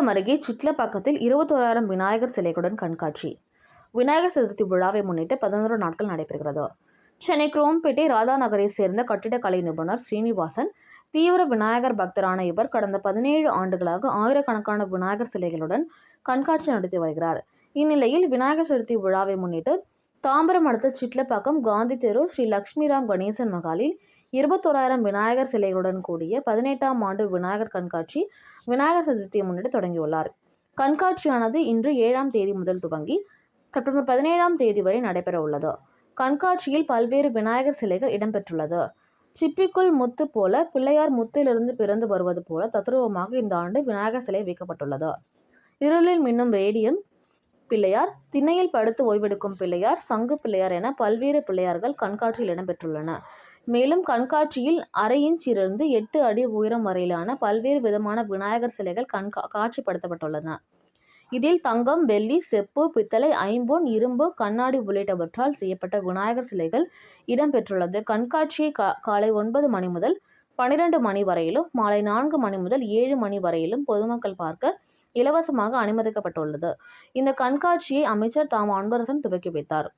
காஞ்சிபுரம் அருகே சிட்லப்பாக்கத்தில் 21,000 விநாயகர் சிலைகளுடன் கண்காட்சி. விநாயகர் சதுர்த்தி விழாவை முன்னிட்டு 11 நாட்கள் நடைபெறுகிறது. சென்னை குரோம்பேட்டை ராதாநகரை சேர்ந்த கட்டிடக்கலை நிபுணர் ஸ்ரீனிவாசன் தீவிர விநாயகர் பக்தரான இவர் கடந்த 17 ஆண்டுகளாக ஆயிரக்கணக்கான விநாயகர் சிலைகளுடன் கண்காட்சி நடத்தி வருகிறார். இந்நிலையில் விநாயகர் சதுர்த்தி விழாவை முன்னிட்டு தாம்பரம் அடுத்த சிட்லப்பாக்கம் காந்தி தெரு ஸ்ரீ லட்சுமிராம் கணேசன் மகாலில் 21,000 விநாயகர் சிலைகளுடன் கூடிய 18ஆம் ஆண்டு விநாயகர் கண்காட்சி விநாயகர் சதுர்த்தியை முன்னிட்டு தொடங்கியுள்ளார். கண்காட்சியானது இன்று 7ஆம் தேதி முதல் துவங்கி செப்டம்பர் 17ஆம் தேதி வரை நடைபெற உள்ளது. கண்காட்சியில் பல்வேறு விநாயகர் சிலைகள் இடம்பெற்றுள்ளது. சிப்பிக்குள் முத்து போல பிள்ளையார் முத்திலிருந்து பிறந்து வருவது போல தத்ரூபமாக இந்த ஆண்டு விநாயகர் சிலை வைக்கப்பட்டுள்ளது. இருளில் மின்னும் ரேடியம் பிள்ளையார், திண்ணையில் படுத்து ஓய்வெடுக்கும் பிள்ளையார், சங்கு பிள்ளையார் என பல்வேறு பிள்ளையார்கள் கண்காட்சியில் இடம்பெற்றுள்ளன. மேலும் கண்காட்சியில் 1/2 இன்ச்சிலிருந்து 8 அடி உயரம் வரையிலான பல்வேறு விதமான விநாயகர் சிலைகள் காட்சிப்படுத்தப்பட்டுள்ளன. இதில் தங்கம், வெள்ளி, செப்பு, பித்தளை, ஐம்பொன், இரும்பு, கண்ணாடி உள்ளிட்டவற்றால் செய்யப்பட்ட விநாயகர் சிலைகள் இடம்பெற்றுள்ளது. கண்காட்சியை காலை 9 மணி முதல் 12 மணி வரையிலும், மாலை 4 மணி முதல் 7 மணி வரையிலும் பொதுமக்கள் பார்க்க இலவசமாக அனுமதிக்கப்பட்டுள்ளது. இந்த கண்காட்சியை அமைச்சர் தாமு அன்பரசன் துவக்கி வைத்தார்.